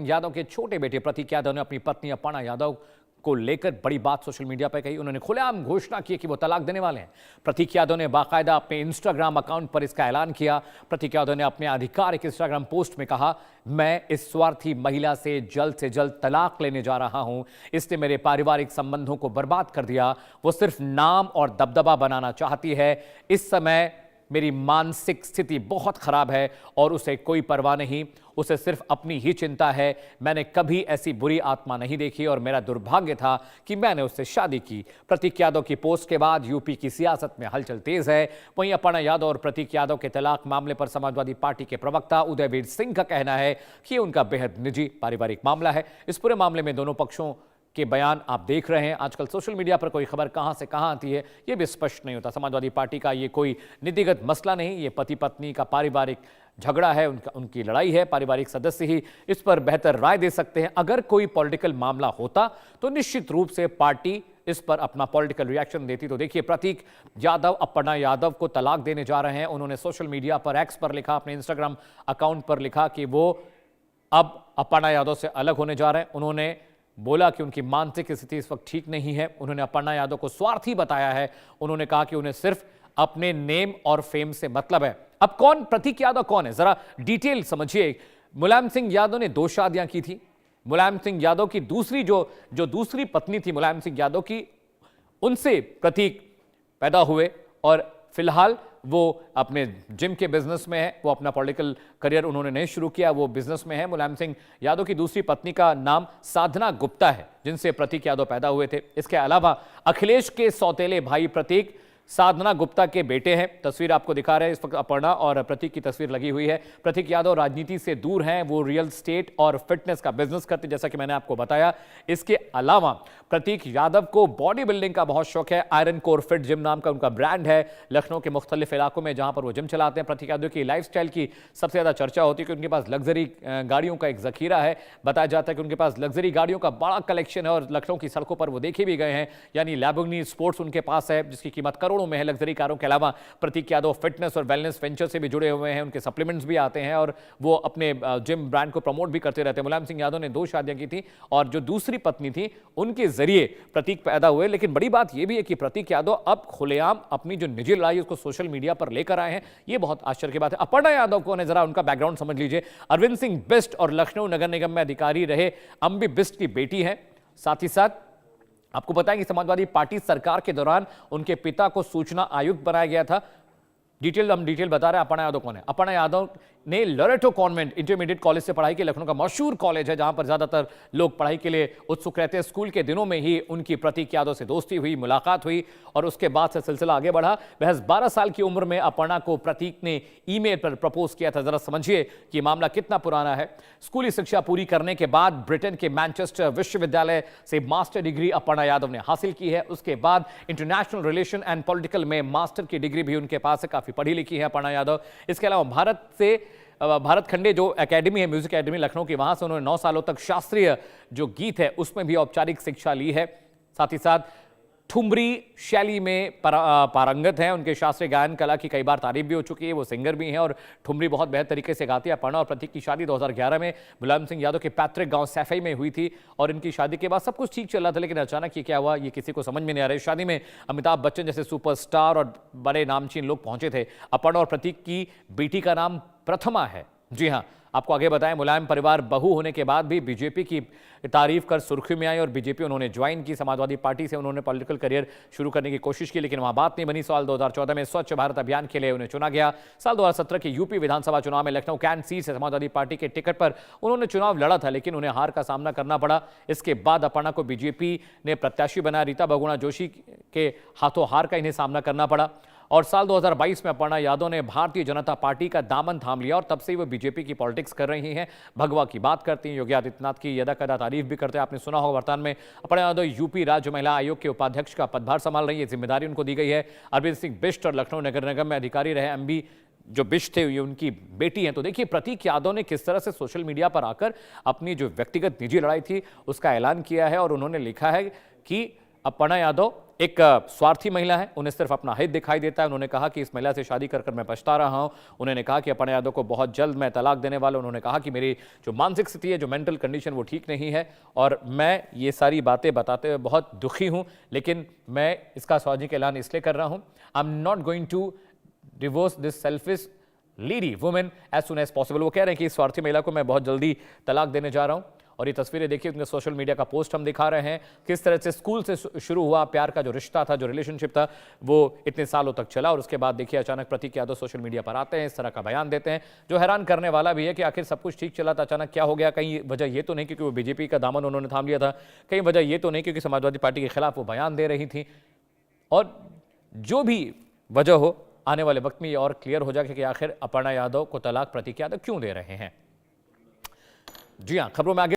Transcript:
यादव के छोटे बेटे प्रतीक यादव ने अपनी पत्नी अपर्णा यादव को लेकर बड़ी बात सोशल मीडिया पर कही। उन्होंने खुलेआम घोषणा की कि वो तलाक देने वाले हैं। प्रतीक यादव ने बाकायदा अपने इंस्टाग्राम अकाउंट पर इसका ऐलान किया। प्रतीक यादव ने अपने आधिकारिक इंस्टाग्राम पोस्ट में कहा, मैं इस स्वार्थी महिला से जल्द तलाक लेने जा रहा हूं। इसने मेरे पारिवारिक संबंधों को बर्बाद कर दिया। वो सिर्फ नाम और दबदबा बनाना चाहती है। इस समय मेरी मानसिक स्थिति बहुत खराब है और उसे कोई परवाह नहीं। उसे सिर्फ अपनी ही चिंता है। मैंने कभी ऐसी बुरी आत्मा नहीं देखी और मेरा दुर्भाग्य था कि मैंने उससे शादी की। प्रतीक यादव की पोस्ट के बाद यूपी की सियासत में हलचल तेज है। वहीं अपर्णा यादव और प्रतीक यादव के तलाक मामले पर समाजवादी पार्टी के प्रवक्ता उदयवीर सिंह का कहना है कि उनका बेहद निजी पारिवारिक मामला है। इस पूरे मामले में दोनों पक्षों के बयान आप देख रहे हैं। आजकल सोशल मीडिया पर कोई खबर कहां से कहां आती है यह भी स्पष्ट नहीं होता। समाजवादी पार्टी का ये कोई नीतिगत मसला नहीं, ये पति पत्नी का पारिवारिक झगड़ा है, उनकी लड़ाई है। पारिवारिक सदस्य ही इस पर बेहतर राय दे सकते हैं। अगर कोई पॉलिटिकल मामला होता तो निश्चित रूप से पार्टी इस पर अपना पॉलिटिकल रिएक्शन देती। तो देखिए, प्रतीक यादव अपर्णा यादव को तलाक देने जा रहे हैं। उन्होंने सोशल मीडिया पर एक्स पर लिखा, अपने इंस्टाग्राम अकाउंट पर लिखा कि वो अब अपर्णा यादव से अलग होने जा रहे हैं। उन्होंने बोला कि उनकी मानसिक स्थिति इस वक्त ठीक नहीं है। उन्होंने अपर्णा यादव को स्वार्थी बताया है। उन्होंने कहा कि उन्हें सिर्फ अपने नेम और फेम से मतलब है। अब कौन प्रतीक यादव कौन है, जरा डिटेल समझिए। मुलायम सिंह यादव ने 2 शादियां की थी। मुलायम सिंह यादव की दूसरी पत्नी थी मुलायम सिंह यादव की, उनसे प्रतीक पैदा हुए और फिलहाल वो अपने जिम के बिजनेस में है। वो अपना पॉलिटिकल करियर उन्होंने नहीं शुरू किया, वो बिजनेस में है। मुलायम सिंह यादव की दूसरी पत्नी का नाम साधना गुप्ता है, जिनसे प्रतीक यादव पैदा हुए थे। इसके अलावा अखिलेश के सौतेले भाई प्रतीक साधना गुप्ता के बेटे हैं। तस्वीर आपको दिखा रहे हैं इस वक्त, अपर्णा और प्रतीक की तस्वीर लगी हुई है। प्रतीक यादव राजनीति से दूर हैं, वो रियल स्टेट और फिटनेस का बिजनेस करते हैं, जैसा कि मैंने आपको बताया। इसके अलावा प्रतीक यादव को बॉडी बिल्डिंग का बहुत शौक है। आयरन कोर फिट जिम नाम का उनका ब्रांड है लखनऊ के मुख्तलिफ इलाकों में, जहां पर वो जिम चलाते हैं। प्रतीक यादव की लाइफस्टाइल की सबसे ज्यादा चर्चा होती है कि उनके पास लग्जरी गाड़ियों का एक जखीरा है। बताया जाता है कि उनके पास लग्जरी गाड़ियों का बड़ा कलेक्शन है और लखनऊ की सड़कों पर वो देखे भी गए हैं। यानी लैम्बोर्गिनी स्पोर्ट्स उनके पास है, जिसकी कीमत करोड़ों में है। लग्जरी कारों के अलावा प्रतीक यादव फिटनेस और वेलनेस वेंचर से भी जुड़े हुए हैं। उनके सप्लीमेंट्स भी आते हैं और वो अपने जिम ब्रांड को प्रमोट भी करते रहते हैं। मुलायम सिंह यादव ने 2 शादियां की थी और जो दूसरी पत्नी थी उनके जरिए प्रतीक पैदा हुए। लेकिन बड़ी बात यह भी है कि प्रतीक यादव अब खुलेआम अपनी जो निजी लड़ाई उसको सोशल मीडिया पर लेकर आए हैं। यह बहुत आश्चर्य की बात है। अपर्णा यादव को जरा उनका बैकग्राउंड समझ लीजिए। अरविंद सिंह बिष्ट और लखनऊ नगर निगम में अधिकारी रहे अंबी बिष्ट की बेटी है। साथ ही साथ आपको बताएं कि समाजवादी पार्टी सरकार के दौरान उनके पिता को सूचना आयुक्त बनाया गया था। हम डिटेल बता रहे हैं। अपर्णा यादव कौन है? अपर्णा यादव ने लोरेटो कॉन्वेंट इंटरमीडिएट कॉलेज से पढ़ाई की। लखनऊ का मशहूर कॉलेज है जहां पर ज्यादातर लोग पढ़ाई के लिए उत्सुक रहते हैं। स्कूल के दिनों में ही उनकी प्रतीक यादव से दोस्ती हुई, मुलाकात हुई और उसके बाद से सिलसिला आगे बढ़ा। महज 12 साल की उम्र में अपर्णा को प्रतीक ने ईमेल पर प्रपोज किया था। जरा समझिए कि मामला कितना पुराना है। स्कूली शिक्षा पूरी करने के बाद ब्रिटेन के मैनचेस्टर विश्वविद्यालय से मास्टर डिग्री अपर्णा यादव ने हासिल की है। उसके बाद इंटरनेशनल रिलेशन एंड पॉलिटिकल में मास्टर की डिग्री भी उनके पास है। काफी पढ़ी लिखी है अपर्णा यादव। इसके अलावा भारत खंडे जो एकेडमी है, म्यूजिक एकेडमी लखनऊ की, वहां से उन्होंने 9 सालों तक शास्त्रीय जो गीत है उसमें भी औपचारिक शिक्षा ली है। साथ ही साथ ठुमरी शैली में पारंगत हैं। उनके शास्त्रीय गायन कला की कई बार तारीफ भी हो चुकी है। वो सिंगर भी हैं और ठुमरी बहुत बेहतर तरीके से गाती है। अपर्णा और प्रतीक की शादी 2011 में मुलायम सिंह यादव के पैतृक गांव सैफई में हुई थी और इनकी शादी के बाद सब कुछ ठीक चल रहा था, लेकिन अचानक ये क्या हुआ ये किसी को समझ में नहीं आ रहा है। शादी में अमिताभ बच्चन जैसे सुपरस्टार और बड़े नामचीन लोग पहुंचे थे। अपर्णा और प्रतीक की बेटी का नाम प्रथमा है। जी हाँ, आपको आगे बताएं, मुलायम परिवार बहू होने के बाद भी बीजेपी की तारीफ कर सुर्खियों में आई और बीजेपी उन्होंने ज्वाइन की। समाजवादी पार्टी से उन्होंने पॉलिटिकल करियर शुरू करने की कोशिश की, लेकिन वहां बात नहीं बनी। साल 2014 में स्वच्छ भारत अभियान के लिए उन्हें चुना गया। साल 2017 के यूपी विधानसभा चुनाव में लखनऊ कैंट सीट से समाजवादी पार्टी के टिकट पर उन्होंने चुनाव लड़ा था, लेकिन उन्हें हार का सामना करना पड़ा। इसके बाद अपर्णा को बीजेपी ने प्रत्याशी बनाया। रीता बहुगुणा जोशी के हाथों हार का इन्हें सामना करना पड़ा और साल 2022 में अपर्णा यादव ने भारतीय जनता पार्टी का दामन थाम लिया और तब से ही वो बीजेपी की पॉलिटिक्स कर रही हैं। भगवा की बात करती हैं, योगी आदित्यनाथ की यदा कदा तारीफ भी करते हैं। आपने सुना होगा वर्तमान में अपर्णा यादव यूपी राज्य महिला आयोग के उपाध्यक्ष का पदभार संभाल रही है। जिम्मेदारी उनको दी गई है। अरविंद सिंह बिष्ट और लखनऊ नगर निगम में अधिकारी रहे एमबी जो बिष्ट थे, ये उनकी बेटी हैं। तो देखिए प्रतीक यादव ने किस तरह से सोशल मीडिया पर आकर अपनी जो व्यक्तिगत निजी लड़ाई थी उसका ऐलान किया है और उन्होंने लिखा है कि अपर्णा यादव एक स्वार्थी महिला है, उन्हें सिर्फ अपना हित दिखाई देता है। उन्होंने कहा कि इस महिला से शादी कर मैं पछता रहा हूं। उन्होंने कहा कि अपर्णा यादव को बहुत जल्द मैं तलाक देने वाला हूं। उन्होंने कहा कि मेरी जो मानसिक स्थिति है, जो मेंटल कंडीशन, वो ठीक नहीं है और मैं ये सारी बातें बताते हुए बहुत दुखी हूं, लेकिन मैं इसका सार्वजनिक ऐलान इसलिए कर रहा हूं, I am not going to divorce this selfish lady women as soon as possible. वो कह रहे हैं कि इस स्वार्थी महिला को मैं बहुत जल्दी तलाक देने जा रहा हूं। और ये तस्वीरें देखिए, उनके सोशल मीडिया का पोस्ट हम दिखा रहे हैं, किस तरह से स्कूल से शुरू हुआ प्यार का जो रिश्ता था, जो रिलेशनशिप था, वो इतने सालों तक चला और उसके बाद देखिए अचानक प्रतीक यादव सोशल मीडिया पर आते हैं, इस तरह का बयान देते हैं, जो हैरान करने वाला भी है कि आखिर सब कुछ ठीक चला था, अचानक क्या हो गया। कहीं वजह ये तो नहीं क्योंकि वो बीजेपी का दामन उन्होंने थाम लिया था, कहीं वजह ये तो नहीं क्योंकि समाजवादी पार्टी के खिलाफ वो बयान दे रही थी। और जो भी वजह हो, आने वाले वक्त में ये और क्लियर हो जाएगा कि आखिर अपर्णा यादव को तलाक प्रतीक यादव क्यों दे रहे हैं। जी हां, खबरों में आगे